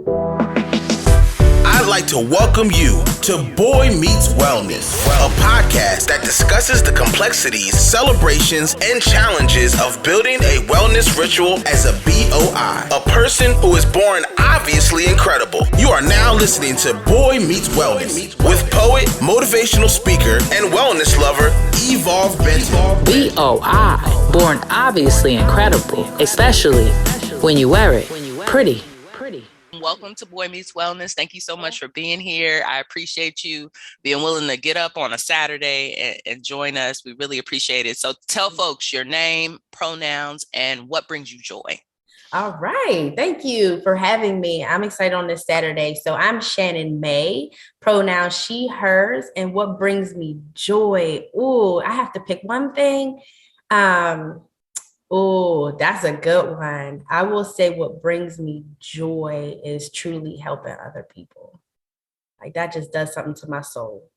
I'd like to welcome you to Boy Meets Wellness, a podcast that discusses the complexities, celebrations, and challenges of building a wellness ritual as a BOI, a person who is born obviously incredible. You are now listening to Boy Meets Wellness with poet, motivational speaker, and wellness lover, Evolve Benton. BOI, born obviously incredible, especially when you wear it pretty. Welcome to Boy Meets Wellness. Thank you so much for being here. I appreciate you being willing to get up on a Saturday and join us. We really appreciate it. So tell folks your name, pronouns, and what brings you joy. All right. Thank you for having me. I'm excited on this Saturday. So I'm Shannon Mae, pronouns she, hers, and what brings me joy. Ooh, I have to pick one thing. Oh, that's a good one. I will say what brings me joy is truly helping other people. Like that just does something to my soul.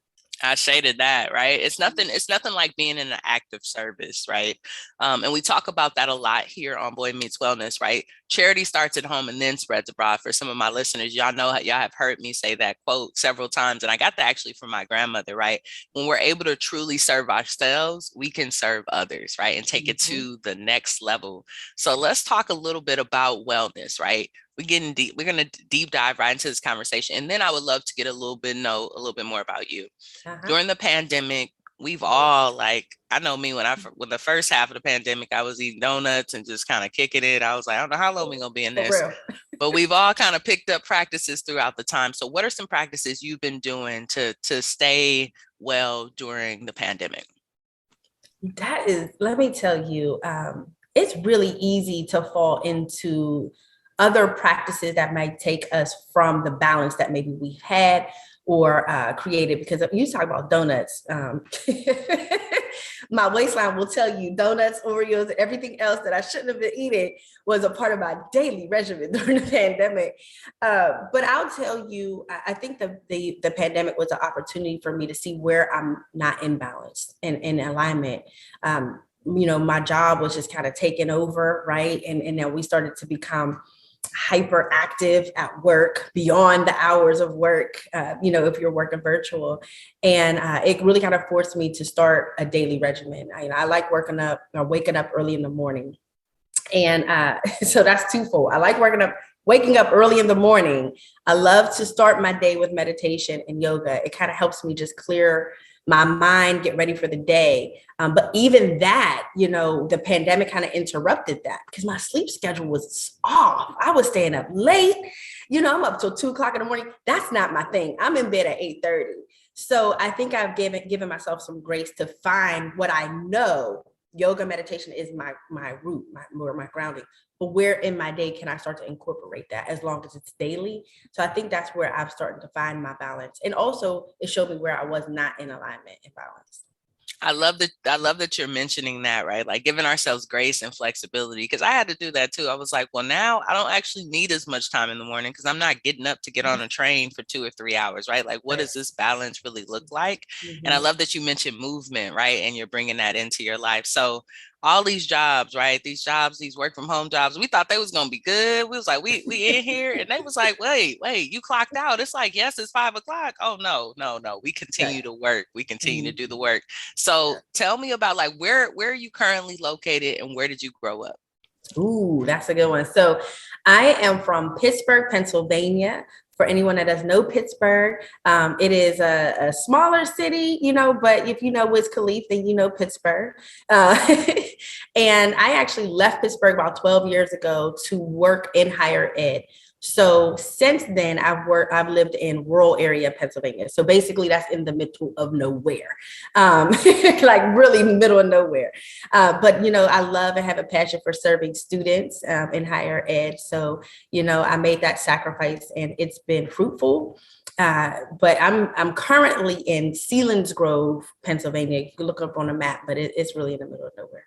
I shaded that, right? It's nothing like being in an active service, right? And we talk about that a lot here on Boy Meets Wellness, right? Charity starts at home and then spreads abroad. For some of my listeners, y'all have heard me say that quote several times. And I got that actually from my grandmother, right? When we're able to truly serve ourselves, we can serve others, right? And take it to the next level. So let's talk a little bit about wellness, right? We're going to deep dive right into this conversation. And then I would love to get a little bit more about you. During the pandemic, we've all I know me when the first half of the pandemic, I was eating donuts and just kind of kicking it. I was like, I don't know how long we're going to be in this, but we've all kind of picked up practices throughout the time. So what are some practices you've been doing to stay well during the pandemic? Let me tell you, it's really easy to fall into other practices that might take us from the balance that maybe we've had or created. Because if you talk about donuts, my waistline will tell you donuts, Oreos, and everything else that I shouldn't have been eating was a part of my daily regimen during the pandemic. But I'll tell you, I think the pandemic was an opportunity for me to see where I'm not in balance and in alignment. My job was just kind of taking over, right? And then we started to become hyperactive at work beyond the hours of work, if you're working virtual. And it really kind of forced me to start a daily regimen. I like waking up early in the morning. And so that's twofold. I like waking up early in the morning. I love to start my day with meditation and yoga. It kind of helps me just clear my mind, get ready for the day. But even that, the pandemic kind of interrupted that because my sleep schedule was off. I was staying up late. I'm up till 2:00 in the morning. That's not my thing. I'm in bed at 8:30. So I think I've given myself some grace to find what I know. Yoga meditation is my root, my grounding. But where in my day can I start to incorporate that as long as it's daily? So I think that's where I've started to find my balance. And also it showed me where I was not in alignment and balance. I love that you're mentioning that, right? Like giving ourselves grace and flexibility, because I had to do that too. I was like, well, now I don't actually need as much time in the morning because I'm not getting up to get on a train for 2 or 3 hours, right? Like, what does this balance really look like? And I love that you mentioned movement, right? And you're bringing that into your life. So all these jobs, right? These work from home jobs, we thought they was going to be good. We was like, we in here. And they was like, wait, you clocked out. It's like, yes, it's 5 o'clock. Oh, no. We continue to work. We continue to do the work. So tell me about where are you currently located and where did you grow up? Ooh, that's a good one. So I am from Pittsburgh, Pennsylvania. For anyone that doesn't know Pittsburgh, it is a smaller city, but if you know Wiz Khalifa, then you know Pittsburgh. And I actually left Pittsburgh about 12 years ago to work in higher ed. So since then, I've lived in rural area, Pennsylvania. So basically that's in the middle of nowhere, like really middle of nowhere. But, I love and have a passion for serving students in higher ed. So, I made that sacrifice and it's been fruitful. But I'm currently in Selinsgrove, Pennsylvania. You can look up on a map, but it's really in the middle of nowhere.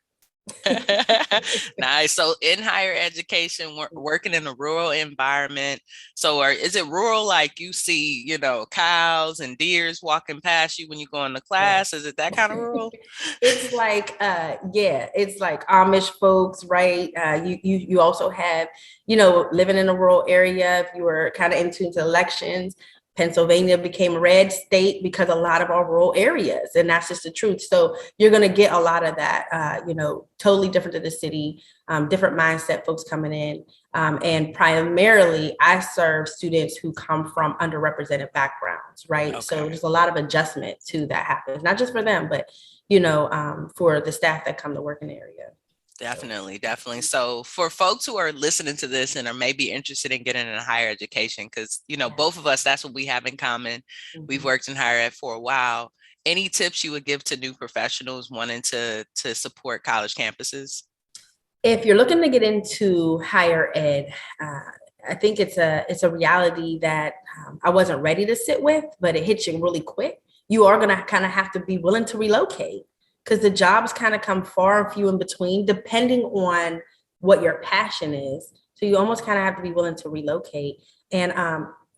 Nice. So in higher education, working in a rural environment. So is it rural, like you see, cows and deers walking past you when you go into class? Is it that kind of rural? It's like, it's like Amish folks, right? You also have, living in a rural area, if you were kind of in tune to elections, Pennsylvania became a red state because a lot of our rural areas, and that's just the truth. So you're going to get a lot of that, totally different to the city, different mindset folks coming in. And primarily, I serve students who come from underrepresented backgrounds, right? Okay. So there's a lot of adjustment to that happens, not just for them, but, for the staff that come to work in the area. Definitely. So for folks who are listening to this and are maybe interested in getting into higher education, because, both of us, that's what we have in common. Mm-hmm. We've worked in higher ed for a while. Any tips you would give to new professionals wanting to support college campuses? If you're looking to get into higher ed, I think it's a reality that I wasn't ready to sit with, but it hits you really quick. You are going to kind of have to be willing to relocate, because the jobs kind of come far and few in between, depending on what your passion is. So you almost kind of have to be willing to relocate. And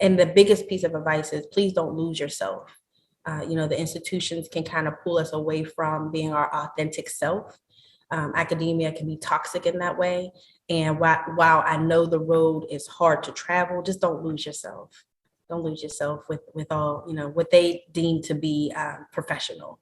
the biggest piece of advice is, please don't lose yourself. The institutions can kind of pull us away from being our authentic self. Academia can be toxic in that way. And while I know the road is hard to travel, just don't lose yourself. Don't lose yourself with all, what they deem to be professional.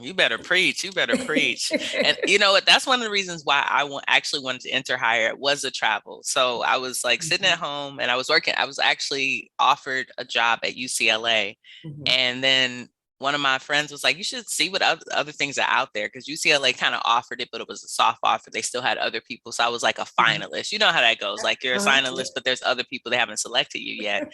You better preach. And you know what? That's one of the reasons why I actually wanted to enter higher ed was the travel. So I was like sitting at home and I was working. I was actually offered a job at UCLA. Mm-hmm. And then one of my friends was like, you should see what other things are out there, because UCLA kind of offered it, but it was a soft offer. They still had other people. So I was like a finalist. You know how that goes. Like, you're a finalist, but there's other people that haven't selected you yet.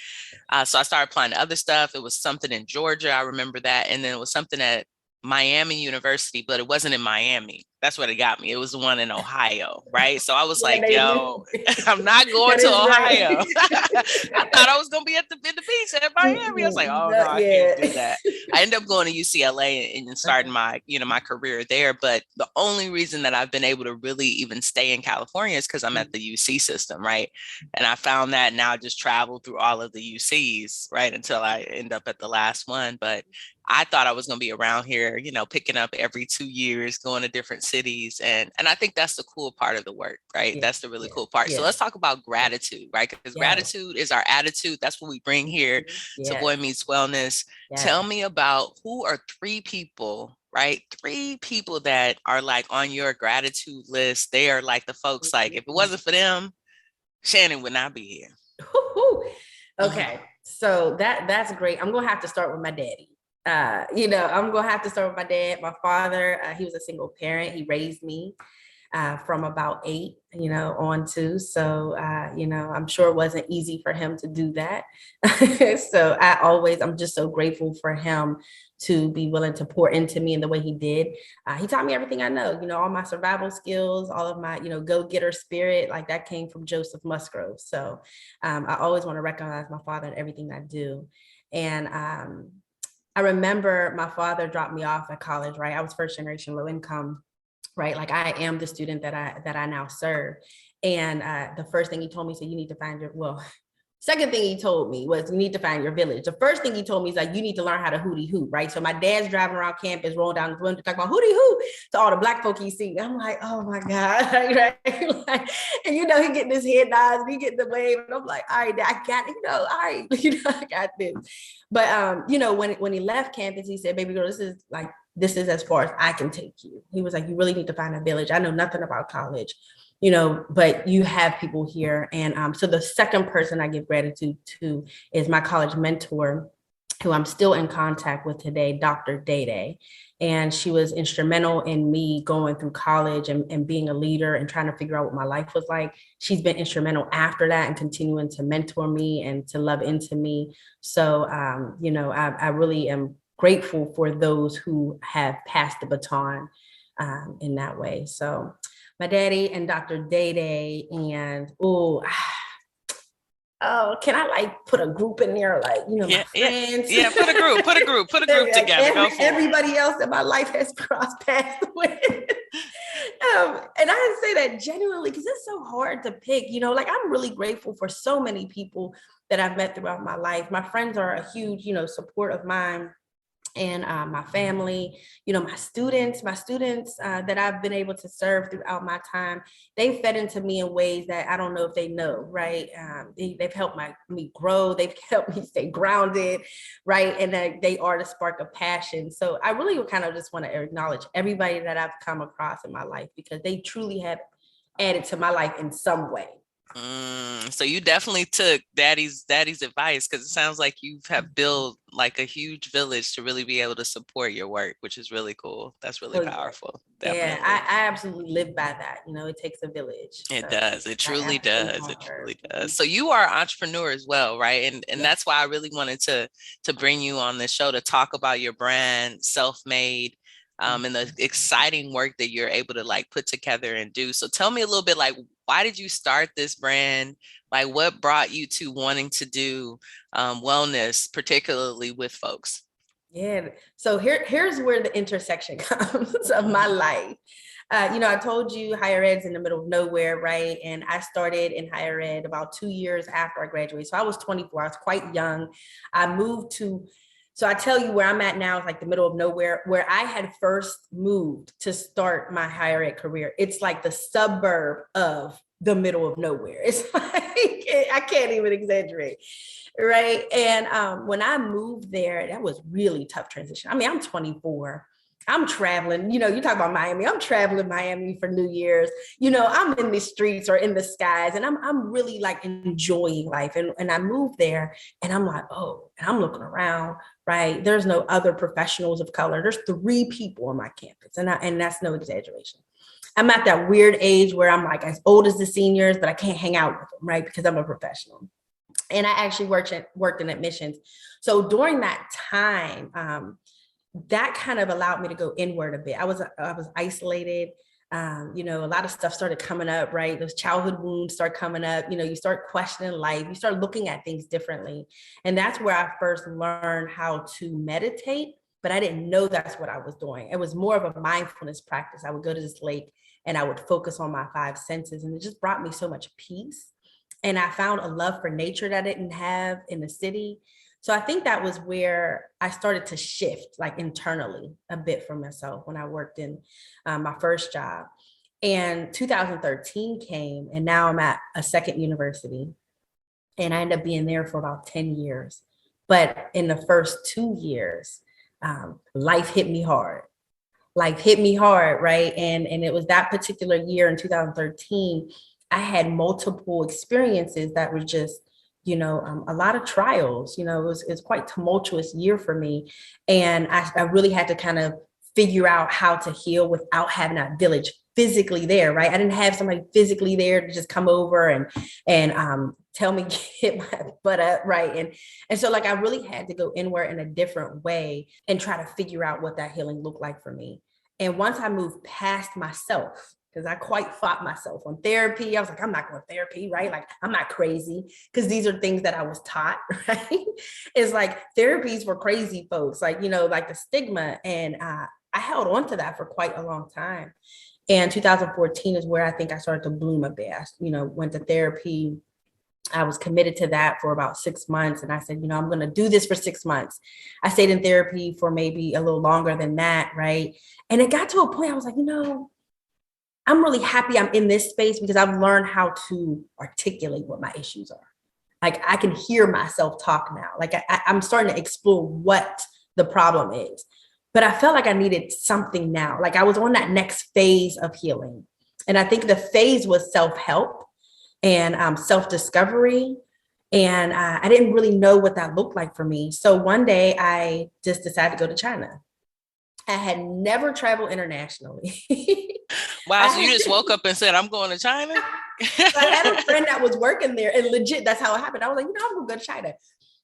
So I started applying to other stuff. It was something in Georgia. I remember that. And then it was something at Miami University, but it wasn't in Miami. That's what it got me. It was the one in Ohio, right? So I was like, yo, I'm not going to Ohio. I thought I was going to be in the beach at Miami. I was like, oh, no, I can't do that. I ended up going to UCLA and starting my career there. But the only reason that I've been able to really even stay in California is because I'm at the UC system, right? And I found that now I just travel through all of the UCs, right, until I end up at the last one. But I thought I was going to be around here, picking up every 2 years, going to different cities. And I think that's the cool part of the work, right? Yeah, that's the really cool part. Yeah. So let's talk about gratitude, right? Because gratitude is our attitude. That's what we bring here to Boy Meets Wellness. Yeah. Tell me about, who are 3 people, right? 3 people that are like on your gratitude list. They are like the folks, like, if it wasn't for them, Shannon would not be here. Okay. So that's great. I'm going to have to start with my daddy. I'm going to have to start with my dad. My father, he was a single parent. He raised me from about 8, on to. So, I'm sure it wasn't easy for him to do that. So I'm just so grateful for him to be willing to pour into me in the way he did. He taught me everything I know, all my survival skills, all of my, go-getter spirit, like that came from Joseph Musgrove. So I always want to recognize my father in everything I do. And I remember my father dropped me off at college, right? I was first generation low income, right? Like, I am the student that I now serve. And the first thing he told me, so you need to find second thing he told me was, you need to find your village. The first thing he told me is like, you need to learn how to hootie hoot, right? So my dad's driving around campus, rolling down the window, talking about hootie hoot to all the Black folk he see. I'm like, oh my God, right? Like, and he getting his head nods, me getting the wave, and I'm like, all right, I got it, all right, I got this. But when he left campus, he said, baby girl, this is as far as I can take you. He was like, you really need to find a village. I know nothing about college. But you have people here. And so the second person I give gratitude to is my college mentor, who I'm still in contact with today, Dr. Day. And she was instrumental in me going through college and being a leader and trying to figure out what my life was like. She's been instrumental after that and continuing to mentor me and to love into me. So, I really am grateful for those who have passed the baton in that way. So my daddy and Dr. Day, and can I put a group in there, my friends? Yeah, put a group together. Everybody else that my life has crossed paths with. And I say that genuinely because it's so hard to pick, like I'm really grateful for so many people that I've met throughout my life. My friends are a huge, support of mine, and my family, my students that I've been able to serve throughout my time. They've fed into me in ways that I don't know if they know, right? They've helped me grow. They've helped me stay grounded, right? And they are the spark of passion. So I really kind of just want to acknowledge everybody that I've come across in my life, because they truly have added to my life in some way. So you definitely took daddy's advice, because it sounds like you have built like a huge village to really be able to support your work, which is really cool. That's really powerful. Definitely. Yeah, I absolutely live by that. It takes a village. It does. It truly does. It truly does. So you are an entrepreneur as well, right? And that's why I really wanted to bring you on this show to talk about your brand, Self MAED. And the exciting work that you're able to like put together and do. So tell me a little bit, like, why did you start this brand? Like, what brought you to wanting to do wellness, particularly with folks? Yeah. So here's where the intersection comes of my life. I told you higher ed's in the middle of nowhere, right? And I started in higher ed about 2 years after I graduated. So I was 24. I was quite young. So I tell you where I'm at now is like the middle of nowhere, where I had first moved to start my higher ed career. It's like the suburb of the middle of nowhere. It's like, I can't even exaggerate, right? And when I moved there, that was really tough transition. I mean, I'm 24. I'm traveling, you talk about Miami. I'm traveling Miami for New Year's. I'm in the streets or in the skies, and I'm really like enjoying life. And I moved there, and I'm like, oh, and I'm looking around, right? There's no other professionals of color. There's 3 people on my campus, and that's no exaggeration. I'm at that weird age where I'm like as old as the seniors, but I can't hang out with them, right? Because I'm a professional. And I actually worked in admissions. So during that time, that kind of allowed me to go inward a bit. I was isolated. A lot of stuff started coming up, right? Those childhood wounds start coming up. You start questioning life. You start looking at things differently. And that's where I first learned how to meditate, but I didn't know that's what I was doing. It was more of a mindfulness practice. I would go to this lake and I would focus on my 5 senses, and it just brought me so much peace. And I found a love for nature that I didn't have in the city. So I think that was where I started to shift like internally a bit for myself when I worked in my first job. And 2013 came, and now I'm at a second university, and I ended up being there for about 10 years. But in the first 2 years, life hit me hard. Life hit me hard, right? And it was that particular year in 2013, I had multiple experiences that were just, a lot of trials. It was quite tumultuous year for me. And I really had to kind of figure out how to heal without having that village physically there, right? I didn't have somebody physically there to just come over and tell me get my butt up, right? And so like I really had to go inward in a different way and try to figure out what that healing looked like for me. And once I moved past myself, because I quite fought myself on therapy. I was like, I'm not going to therapy, right? Like, I'm not crazy, because these are things that I was taught, right? It's like therapies for crazy folks, like, like the stigma. And I held on to that for quite a long time. And 2014 is where I think I started to bloom a bit. I, went to therapy. I was committed to that for about 6 months. And I said, I'm going to do this for 6 months. I stayed in therapy for maybe a little longer than that, right? And it got to a point I was like, I'm really happy I'm in this space, because I've learned how to articulate what my issues are. Like I can hear myself talk now. Like I'm starting to explore what the problem is, but I felt like I needed something now. Like I was on that next phase of healing. And I think the phase was self-help and self-discovery. And I didn't really know what that looked like for me. So one day I just decided to go to China. I had never traveled internationally. Wow, so you just woke up and said, I'm going to China? So I had a friend that was working there, and legit, that's how it happened. I was like, I'm going to go to China.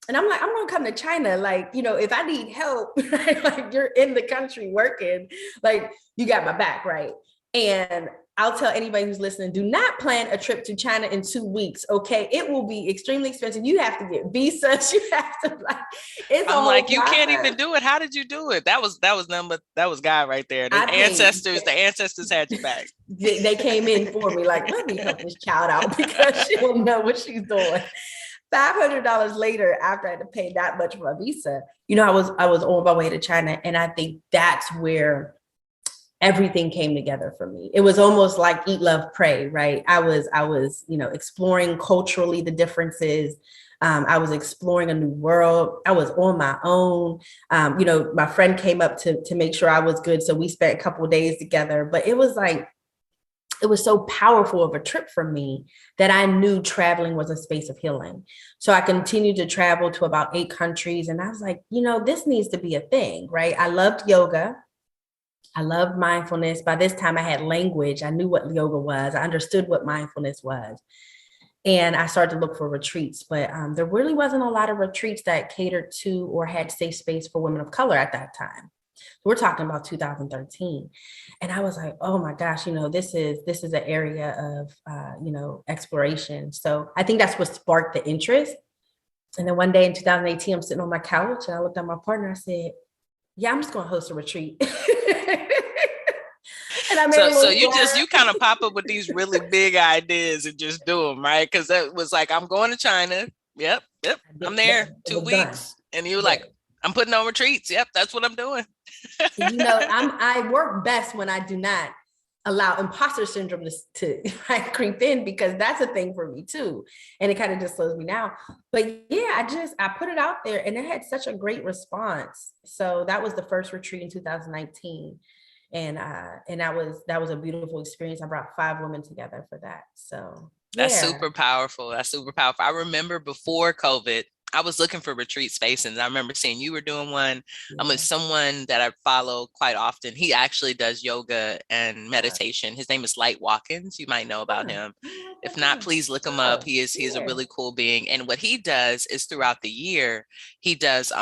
And I'm like, I'm going to come to China. Like, if I need help, right? Like you're in the country working, like you got my back, right? And I'll tell anybody who's listening, do not plan a trip to China in 2 weeks. Okay. It will be extremely expensive. You have to get visas. You have to I'm like, you can't even do it. How did you do it? That was Guy right there. The ancestors had your back. They came in for me like, let me help this child out because she don't know what she's doing. $500 later, after I had to pay that much for a visa, I was on my way to China. And I think that's where everything came together for me. It was almost like eat, love, pray, right? I was, exploring culturally the differences. I was exploring a new world. I was on my own. My friend came up to make sure I was good. So we spent a couple of days together, but it was so powerful of a trip for me that I knew traveling was a space of healing. So I continued to travel to about 8 countries. And I was like, this needs to be a thing, right? I loved yoga. I loved mindfulness. By this time I had language. I knew what yoga was. I understood what mindfulness was. And I started to look for retreats, but there really wasn't a lot of retreats that catered to or had safe space for women of color at that time. We're talking about 2013. And I was like, oh my gosh, this is an area of, exploration. So I think that's what sparked the interest. And then one day in 2018, I'm sitting on my couch and I looked at my partner. I said, yeah, I'm just going to host a retreat. So you kind of pop up with these really big ideas and just do them, right? Because that was like, I'm going to China. Yep. I'm there 2 weeks. Done. And you were like, I'm putting on retreats. Yep, that's what I'm doing. I work best when I do not allow imposter syndrome to creep in, because that's a thing for me too. And it kind of just slows me down. But yeah, I put it out there and it had such a great response. So that was the first retreat in 2019. And that was a beautiful experience. I brought 5 women together for that. So that's super powerful. I remember before COVID, I was looking for retreat spaces. And I remember seeing you were doing one. I'm with someone that I follow quite often. He actually does yoga and meditation. His name is Light Watkins. You might know about him. If not, please look him up. He is a really cool being. And what he does is throughout the year, he does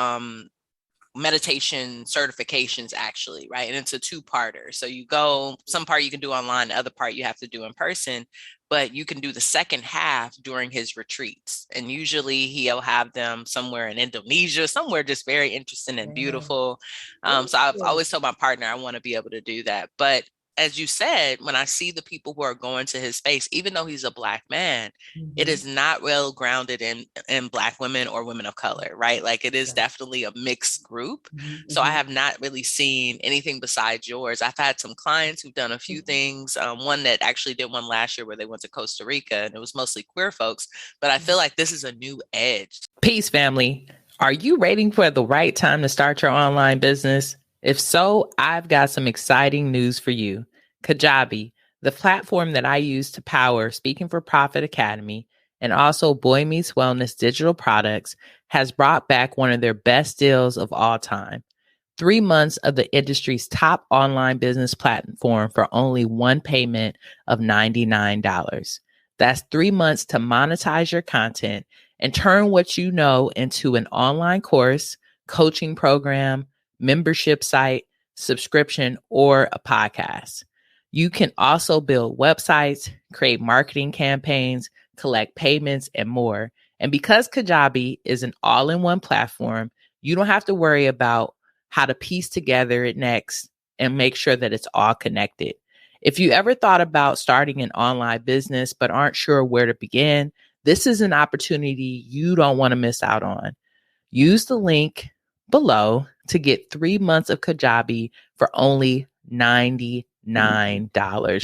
meditation certifications, actually, right? And it's a 2-parter. So you go, some part you can do online, the other part you have to do in person, but you can do the second half during his retreats. And usually he'll have them somewhere in Indonesia, somewhere just very interesting and beautiful. So I've always told my partner, I want to be able to do that. But as you said, when I see the people who are going to his space, even though he's a Black man, it is not well grounded in Black women or women of color, right? Like it is definitely a mixed group. So I have not really seen anything besides yours. I've had some clients who've done a few things. One that actually did one last year where they went to Costa Rica, and it was mostly queer folks. But I feel like this is a new edge. Peace, family. Are you waiting for the right time to start your online business? If so, I've got some exciting news for you. Kajabi, the platform that I use to power Speaking for Profit Academy and also Boy Meets Wellness digital products, has brought back one of their best deals of all time. 3 months of the industry's top online business platform for only one payment of $99. That's 3 months to monetize your content and turn what you know into an online course, coaching program, membership site, subscription, or a podcast. You can also build websites, create marketing campaigns, collect payments, and more. And because Kajabi is an all-in-one platform, you don't have to worry about how to piece together it next and make sure that it's all connected. If you ever thought about starting an online business but aren't sure where to begin, this is an opportunity you don't want to miss out on. Use the link below to get 3 months of Kajabi for only $99,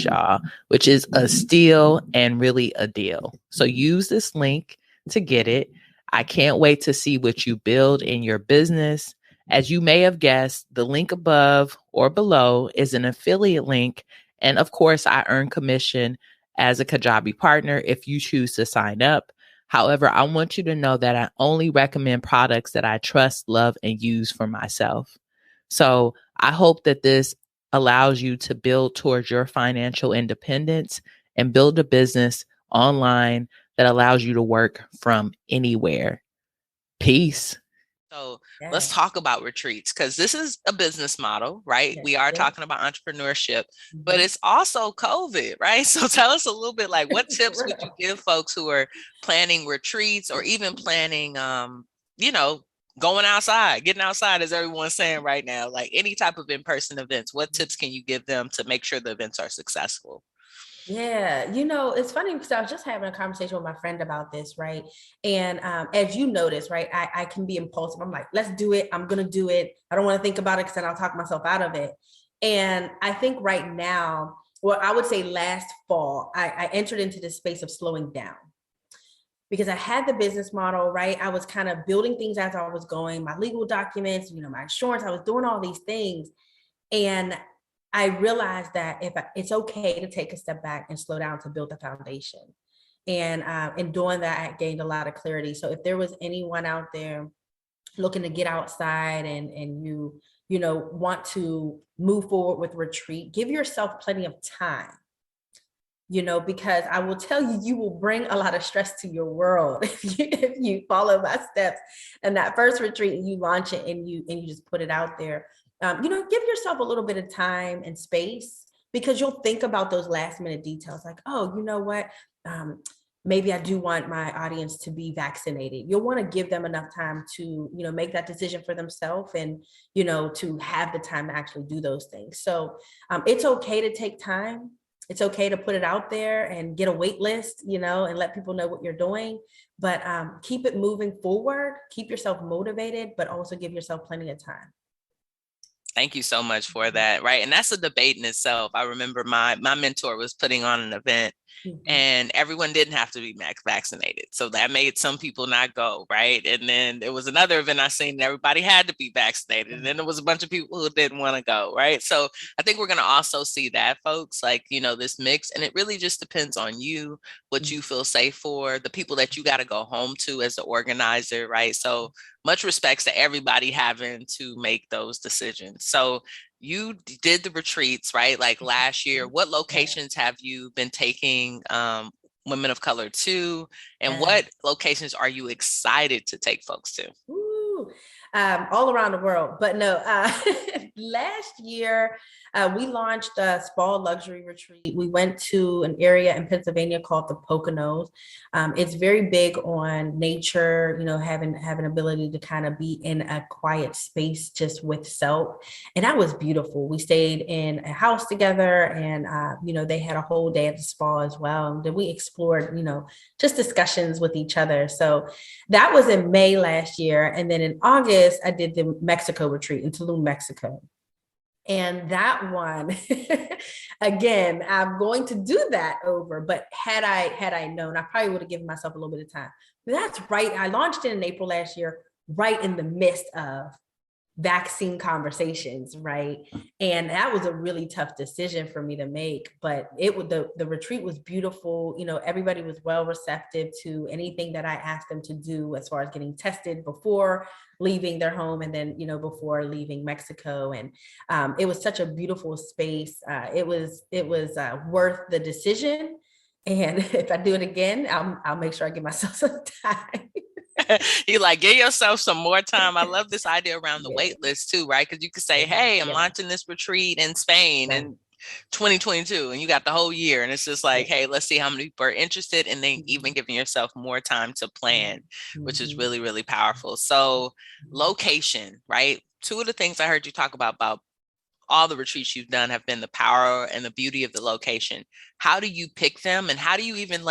y'all, which is a steal and really a deal. So use this link to get it. I can't wait to see what you build in your business. As you may have guessed, the link above or below is an affiliate link. And of course, I earn commission as a Kajabi partner if you choose to sign up. However, I want you to know that I only recommend products that I trust, love, and use for myself. So I hope that this allows you to build towards your financial independence and build a business online that allows you to work from anywhere. Peace. So let's Yes. talk about retreats, because this is a business model, right? Yes. We are Yes. talking about entrepreneurship, but it's also COVID, right? So tell us a little bit, like, what tips would you give folks who are planning retreats or even planning, you know, going outside, getting outside, as everyone's saying right now, like any type of in-person events? What tips can you give them to make sure the events are successful? Yeah, it's funny because I was just having a conversation with my friend about this, right? And as you notice, right, I can be impulsive. I'm like, let's do it. I'm gonna do it. I don't want to think about it because then I'll talk myself out of it. And I think right now, well, I would say last fall, I entered into this space of slowing down because I had the business model, right? I was kind of building things as I was going, my legal documents, my insurance, I was doing all these things. And I realized that it's okay to take a step back and slow down to build the foundation. And in doing that, I gained a lot of clarity. So if there was anyone out there looking to get outside and you want to move forward with retreat, give yourself plenty of time. Because I will tell you, you will bring a lot of stress to your world if you follow my steps. And that first retreat, and you launch it and you just put it out there. Give yourself a little bit of time and space, because you'll think about those last minute details like, oh, you know what? Maybe I do want my audience to be vaccinated. You'll want to give them enough time to, make that decision for themselves and, to have the time to actually do those things. So it's okay to take time. It's okay to put it out there and get a wait list, and let people know what you're doing, but keep it moving forward, keep yourself motivated, but also give yourself plenty of time. Thank you so much for that. Right. And that's a debate in itself. I remember my mentor was putting on an event and everyone didn't have to be vaccinated. So that made some people not go. Right. And then there was another event I seen and everybody had to be vaccinated. And then there was a bunch of people who didn't want to go. Right. So I think we're going to also see that, folks, like, this mix. And it really just depends on you, what you feel safe for, the people that you got to go home to as the organizer. Right. So much respects to everybody having to make those decisions. So you did the retreats, right? Like last year, what locations have you been taking women of color to? And what locations are you excited to take folks to? Ooh, all around the world, but no, last year we launched a spa luxury retreat. We went to an area in Pennsylvania called the Poconos. It's very big on nature, having ability to kind of be in a quiet space just with self. And that was beautiful. We stayed in a house together and, they had a whole day at the spa as well. And then we explored, just discussions with each other. So that was in May last year. And then in August, I did the Mexico retreat in Tulum, Mexico. And that one, again, I'm going to do that over, but had I known, I probably would have given myself a little bit of time. That's right. I launched it in April last year, right in the midst of vaccine conversations, right? And that was a really tough decision for me to make, but the retreat was beautiful. Everybody was well receptive to anything that I asked them to do as far as getting tested before leaving their home and then, before leaving Mexico. And it was such a beautiful space. It was worth the decision. And if I do it again, I'll make sure I give myself some time. You like, give yourself some more time. I love this idea around the wait list too, right? Because you could say, hey, I'm launching this retreat in Spain in 2022, and you got the whole year. And it's just like, hey, let's see how many people are interested. And then even giving yourself more time to plan, which is really, really powerful. So location, right? Two of the things I heard you talk about all the retreats you've done have been the power and the beauty of the location. How do you pick them? And how do you even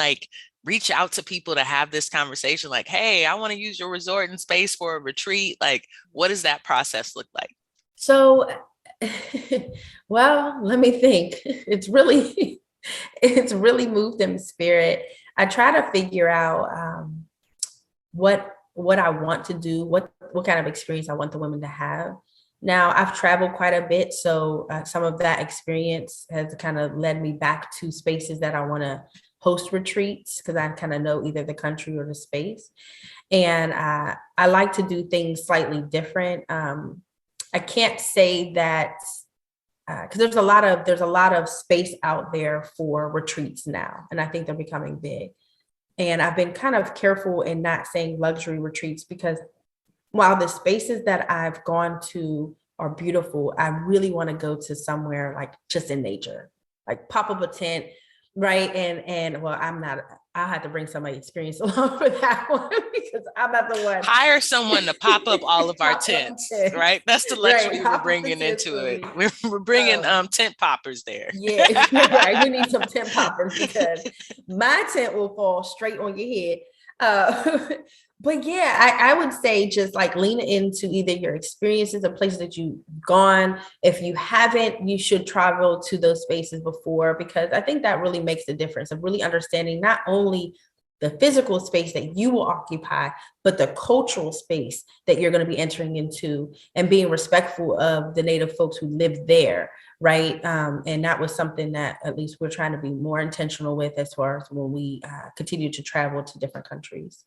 reach out to people to have this conversation? Like, hey, I want to use your resort and space for a retreat. Like, what does that process look like? So, well, let me think. It's really moved in spirit. I try to figure out what I want to do, what kind of experience I want the women to have. Now, I've traveled quite a bit, so some of that experience has kind of led me back to spaces that I want to host retreats, because I kind of know either the country or the space. And I like to do things slightly different. I can't say that because there's a lot of space out there for retreats now, and I think they're becoming big. And I've been kind of careful in not saying luxury retreats, because while the spaces that I've gone to are beautiful, I really want to go to somewhere like just in nature, like pop up a tent, right? And well, I'll have to bring somebody experienced along for that one because I'm not the one. Hire someone to pop up all of our tents, right? That's the luxury we're bringing into it. We're bringing tent poppers there. Yeah, right. We need some tent poppers because my tent will fall straight on your head. But yeah, I would say just like lean into either your experiences or places that you've gone. If you haven't, you should travel to those spaces before, because I think that really makes the difference of really understanding not only the physical space that you will occupy, but the cultural space that you're going to be entering into, and being respectful of the Native folks who live there. Right. And that was something that at least we're trying to be more intentional with as far as when we continue to travel to different countries.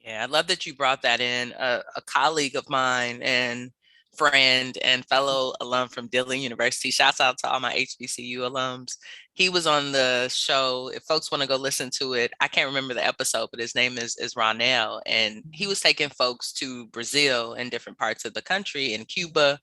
Yeah, I love that you brought that in. A colleague of mine and friend and fellow alum from Dillon University, shouts out to all my HBCU alums. He was on the show. If folks want to go listen to it, I can't remember the episode, but his name is Ronell. And he was taking folks to Brazil and different parts of the country, and Cuba,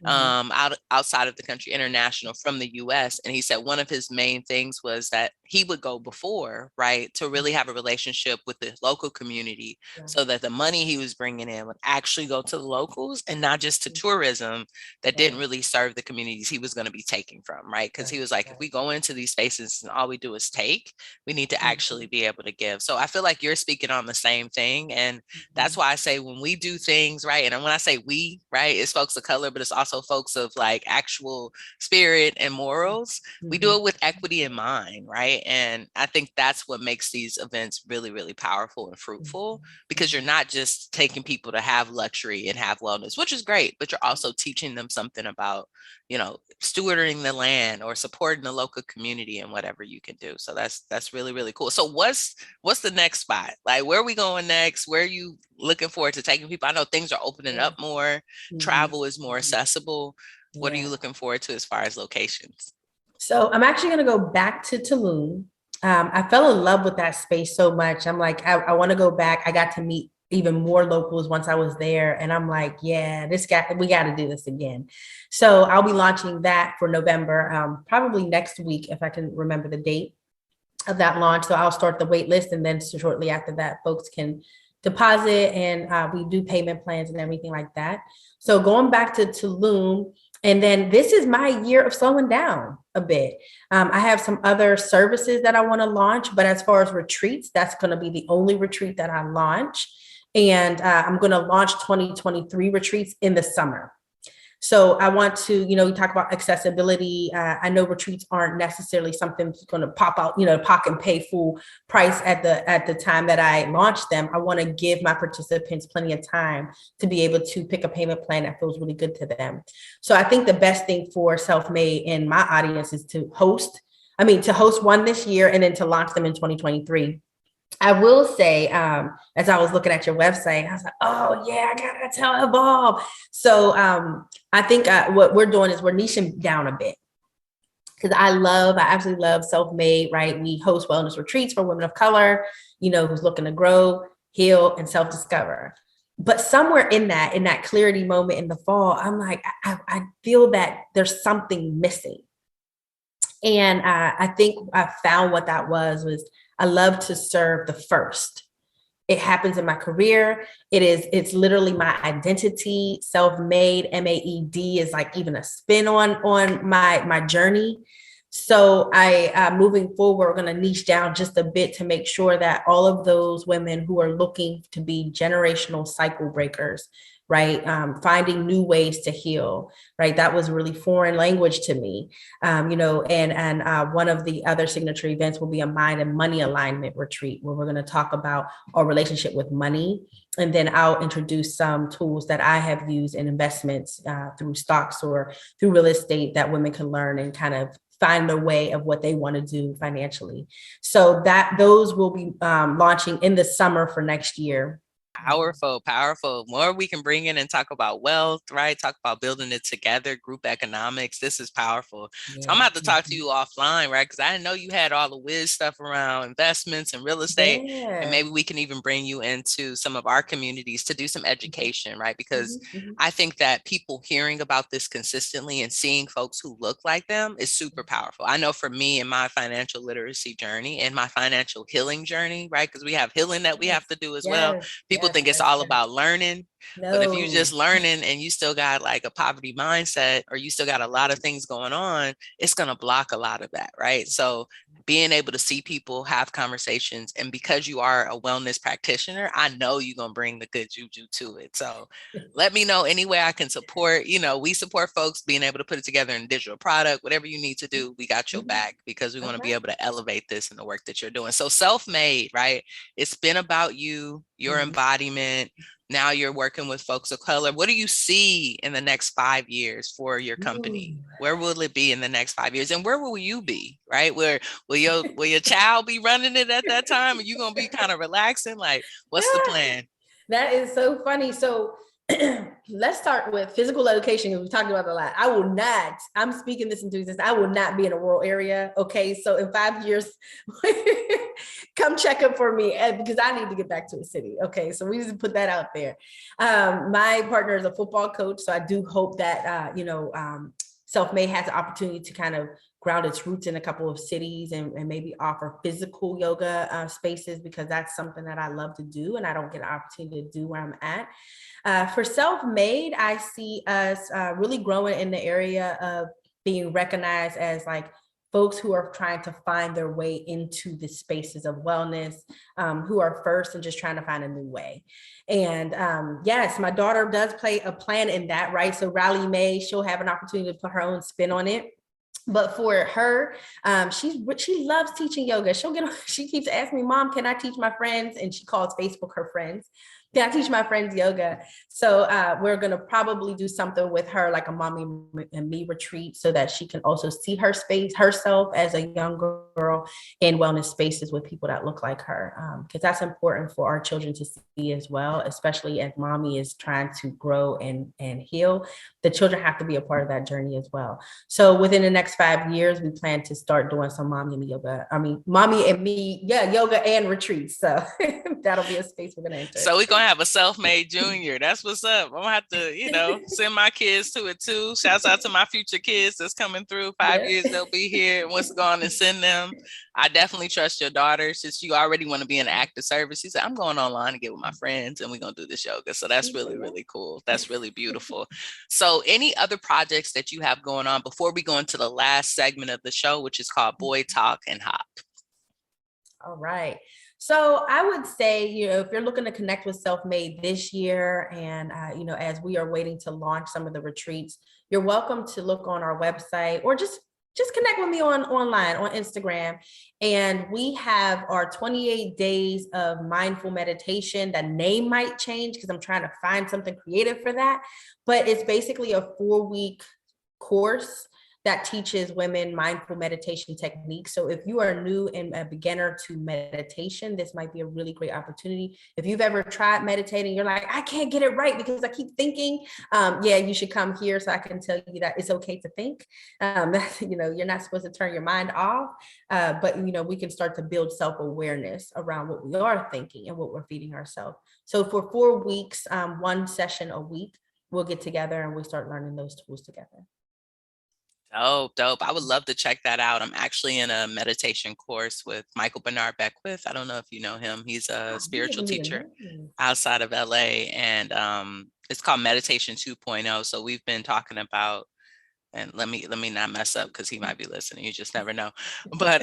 outside of the country, international from the US. And he said one of his main things was that he would go before, right, to really have a relationship with the local community, so that the money he was bringing in would actually go to the locals and not just to tourism that didn't really serve the communities he was going to be taking from, right? Because he was like, if we go into these spaces and all we do is take, we need to actually be able to give. So I feel like you're speaking on the same thing. And that's why I say when we do things, right, and when I say we, right, it's folks of color, but it's also folks of like actual spirit and morals. We do it with equity in mind, right? And I think that's what makes these events really, really powerful and fruitful, because you're not just taking people to have luxury and have wellness, which is great, but you're also teaching them something about, you know, stewarding the land or supporting the local community and whatever you can do. So that's really, really cool. So what's the next spot? Like, where are we going next? Where are you looking forward to taking people? I know things are opening up more. Travel is more accessible. What are you looking forward to as far as locations? So I'm actually going to go back to Tulum. I fell in love with that space so much. I'm like, I want to go back. I got to meet even more locals once I was there. And I'm like, yeah, we got to do this again. So I'll be launching that for November, probably next week, if I can remember the date of that launch. So I'll start the wait list. And then shortly after that, folks can deposit, and we do payment plans and everything like that. So going back to Tulum, and then this is my year of slowing down a bit. I have some other services that I want to launch, but as far as retreats, that's going to be the only retreat that I launch. And I'm going to launch 2023 retreats in the summer. So I want to, we talk about accessibility. I know retreats aren't necessarily something that's going to pop out, pocket and pay full price at the time that I launch them. I want to give my participants plenty of time to be able to pick a payment plan that feels really good to them. So I think the best thing for Self MAED in my audience is to host one this year and then to launch them in 2023. I will say, as I was looking at your website, I was like, oh yeah, I gotta tell Evolve. So I think what we're doing is we're niching down a bit, because I absolutely love Self MAED, right? We host wellness retreats for women of color, who's looking to grow, heal, and self-discover. But somewhere in that clarity moment in the fall, I'm like, I feel that there's something missing. And I think I found what that was I love to serve the first. It happens in my career. It's literally my identity. Self MAED, MAED is like even a spin on my journey. So moving forward, we're going to niche down just a bit to make sure that all of those women who are looking to be generational cycle breakers, right? Finding new ways to heal, right? That was really foreign language to me, and one of the other signature events will be a mind and money alignment retreat, where we're going to talk about our relationship with money. And then I'll introduce some tools that I have used in investments through stocks or through real estate that women can learn and kind of find their way of what they want to do financially. So those will be launching in the summer for next year. Powerful, powerful. More we can bring in and talk about wealth, right? Talk about building it together, group economics. This is powerful. So I'm Yeah. gonna have to talk to you offline, right? Because I didn't know you had all the whiz stuff around investments and real estate. And Yeah. maybe we can even bring you into some of our communities to do some education, right? Because I think that people hearing about this consistently and seeing folks who look like them is super powerful. I know for me in my financial literacy journey and my financial healing journey, right? Because we have healing that we have to do as well. Yes. People Yes. think it's all about learning, but if you just No. learning and you still got like a poverty mindset or you still got a lot of things going on, it's going to block a lot of that, right? So being able to see people have conversations, and because you are a wellness practitioner, I know you're going to bring the good juju to it. So let me know any way I can support. We support folks being able to put it together in a digital product, whatever you need to do, we got your back, because we want to be able to elevate this in the work that you're doing. So Self MAED, right? It's been about you, your embodiment. Now you're working with folks of color. What do you see in the next 5 years for your company? Where will it be in the next 5 years? And where will you be, right? Where will your child be running it at that time? Are you going to be kind of relaxing? Like, what's the plan? That is so funny. So let's start with physical location. We've talked about a lot. I'm speaking this into existence. I will not be in a rural area. Okay. So in 5 years, come check up for me because I need to get back to a city. Okay. So we need to put that out there. My partner is a football coach. So I do hope that, Self MAED has the opportunity to kind of ground its roots in a couple of cities and maybe offer physical yoga spaces, because that's something that I love to do and I don't get an opportunity to do where I'm at. For Self MAED, I see us really growing in the area of being recognized as like folks who are trying to find their way into the spaces of wellness, who are first and just trying to find a new way. And yes, my daughter does play a plan in that, right? So Riley May, she'll have an opportunity to put her own spin on it. But for her, she loves teaching yoga. She keeps asking me, Mom, can I teach my friends? And she calls Facebook her friends. Can I teach my friends yoga? So we're going to probably do something with her, like a mommy and me retreat, so that she can also see herself as a young girl in wellness spaces with people that look like her. Because that's important for our children to see as well, especially as mommy is trying to grow and heal. The children have to be a part of that journey as well. So within the next 5 years, we plan to start doing some mommy and me yoga and retreats. So that'll be a space we're going to enter. So we're going to have a Self MAED junior. That's what's up. I'm going to have to, send my kids to it too. Shouts out to my future kids that's coming through. 5 years, they'll be here. And what's going to send them? I definitely trust your daughter, since you already want to be in active service. She said, I'm going online to get with my friends and we're going to do this yoga. So that's really, really cool. That's really beautiful. So any other projects that you have going on before we go into the last segment of the show, which is called Boy Talk and Hop? All right. So I would say, if you're looking to connect with Self MAED this year, and, as we are waiting to launch some of the retreats, you're welcome to look on our website or just connect with me online on Instagram. And we have our 28 days of mindful meditation. The name might change because I'm trying to find something creative for that, but it's basically a 4-week course that teaches women mindful meditation techniques. So if you are new and a beginner to meditation, this might be a really great opportunity. If you've ever tried meditating, you're like, I can't get it right because I keep thinking, you should come here so I can tell you that it's okay to think. You're not supposed to turn your mind off, but we can start to build self-awareness around what we are thinking and what we're feeding ourselves. So for 4 weeks, 1 session a week, we'll get together and we start learning those tools together. Dope. I would love to check that out. I'm actually in a meditation course with Michael Bernard Beckwith. I don't know if you know him. He's a spiritual teacher outside of LA, and it's called Meditation 2.0. So we've been talking about, and let me not mess up because he might be listening. You just never know. But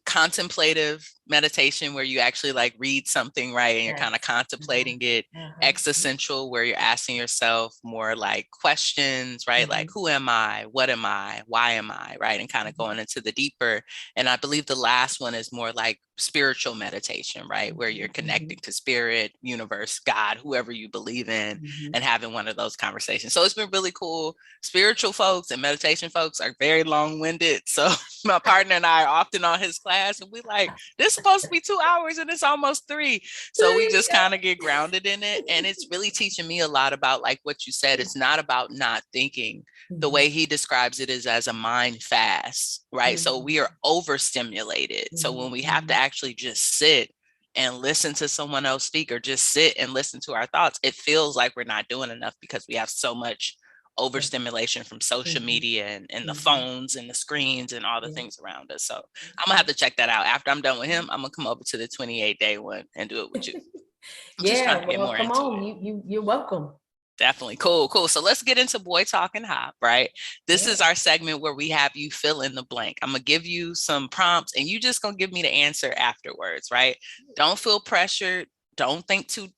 contemplative meditation, where you actually like read something, right? And you're kind of contemplating it. Existential, where you're asking yourself more like questions, right? Like, who am I? What am I? Why am I? Right? And kind of going into the deeper. And I believe the last one is more like spiritual meditation, right? Where you're connecting to spirit, universe, God, whoever you believe in, and having one of those conversations. So it's been really cool. Spiritual folks and meditation folks are very long-winded. So my partner and I are often on his class and we like, this is supposed to be 2 hours and it's almost 3. So we just kind of get grounded in it. And it's really teaching me a lot about, like what you said, it's not about not thinking. The way he describes it is as a mind fast, right? So we are overstimulated. So when we have to actually just sit and listen to someone else speak, or just sit and listen to our thoughts, it feels like we're not doing enough because we have so much overstimulation from social media and the phones and the screens and all the things around us. So I'm gonna have to check that out. After I'm done with him, I'm gonna come over to the 28-day one and do it with you. Yeah, well, come on, you're welcome. Definitely. Cool. So let's get into Boy Talk and Hop, right? This is our segment where we have you fill in the blank. I'm going to give you some prompts and you just going to give me the answer afterwards, right? Don't feel pressured. Don't think too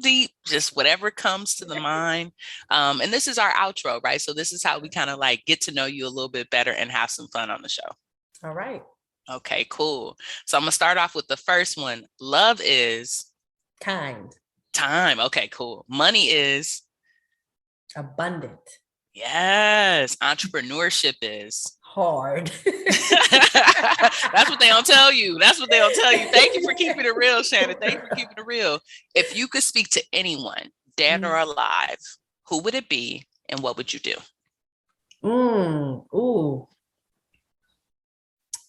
deep, just whatever comes to the mind. And this is our outro, right? So this is how we kind of like get to know you a little bit better and have some fun on the show. All right. Okay, cool. So I'm going to start off with the first one. Love is kind. Time. Okay, cool. Money is abundant. Yes. Entrepreneurship is hard. That's what they don't tell you. Thank you for keeping it real, Shannon. Thank you for keeping it real. If you could speak to anyone, dead or alive, who would it be and what would you do? Ooh.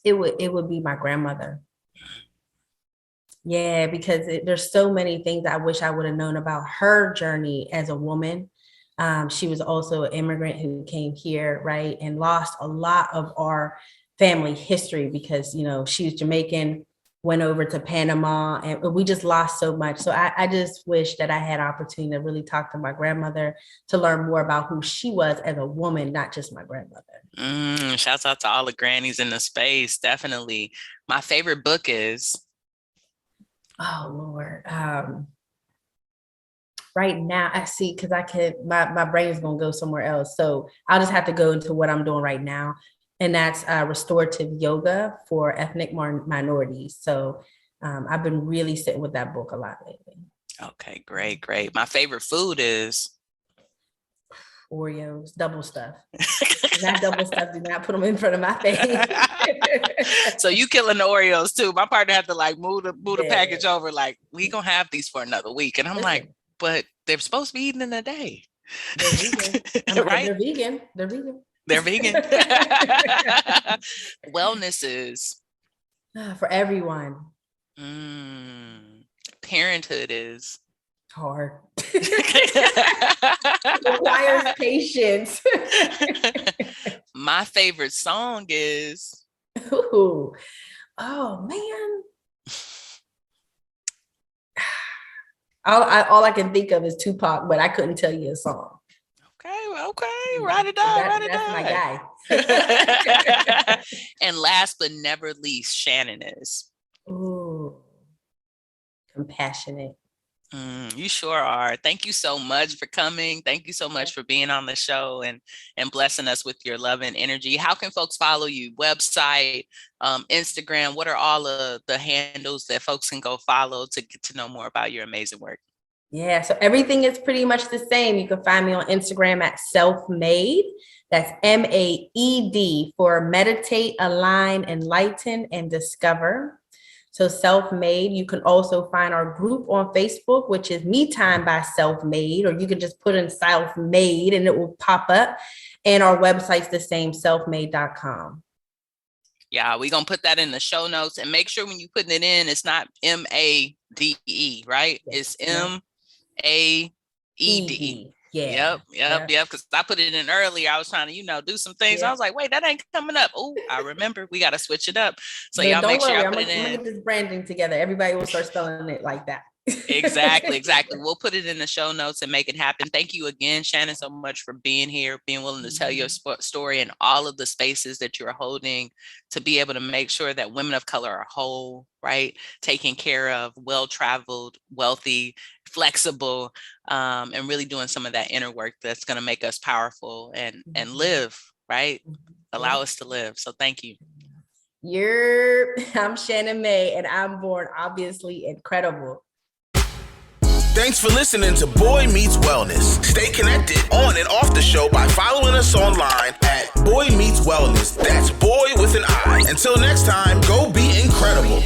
It would be my grandmother. Yeah, because there's so many things I wish I would have known about her journey as a woman. She was also an immigrant who came here, right, and lost a lot of our family history because, you know, she was Jamaican, went over to Panama, and we just lost so much. So I just wish that I had opportunity to really talk to my grandmother to learn more about who she was as a woman, not just my grandmother. Shouts out to all the grannies in the space. Definitely. My favorite book is... Oh, Lord. Right now, I see, because my brain is going to go somewhere else. So I'll just have to go into what I'm doing right now. And that's restorative yoga for ethnic minorities. So I've been really sitting with that book a lot lately. Okay, great. My favorite food is... Oreos, double stuff. Not double stuff, do not put them in front of my face. So you killing the Oreos too. My partner had to like move the package over, like, we gonna have these for another week. And I'm like, but they're supposed to be eaten in a day. They're vegan. Right? They're vegan. They're vegan. Wellness is... for everyone. Parenthood is... hard. Requires patience. My favorite song is... Ooh. Oh man. All I can think of is Tupac, but I couldn't tell you a song. Okay. Write it down. That's my guy. And last but never least, Shannon is... Ooh. Compassionate. You sure are. Thank you so much for coming. Thank you so much for being on the show and blessing us with your love and energy. How can folks follow you? Website, Instagram? What are all of the handles that folks can go follow to get to know more about your amazing work? Yeah, so everything is pretty much the same. You can find me on Instagram at Self MAED. That's MAED for meditate, align, enlighten, and discover. So Self MAED. You can also find our group on Facebook, which is Me Time by Self MAED, or you can just put in Self MAED and it will pop up. And our website's the same, selfmade.com. Yeah, we're going to put that in the show notes, and make sure when you're putting it in, it's not MADE, right? Yes. It's MAED. Yeah. Yep. Because I put it in earlier. I was trying to, do some things. I was like, wait, that ain't coming up. Oh, I remember. We got to switch it up. So y'all make sure y'all put it in. I'm gonna get this branding together. Everybody will start spelling it like that. Exactly. We'll put it in the show notes and make it happen. Thank you again, Shannon, so much for being here, being willing to tell your story and all of the spaces that you're holding to be able to make sure that women of color are whole, right? Taken care of, well-traveled, wealthy, flexible, and really doing some of that inner work that's going to make us powerful and live, right? Allow us to live. So thank you. I'm Shannon Mae, and I'm born obviously incredible. Thanks for listening to Boy Meets Wellness. Stay connected on and off the show by following us online at Boy Meets Wellness. That's boy with an I. Until next time, go be incredible.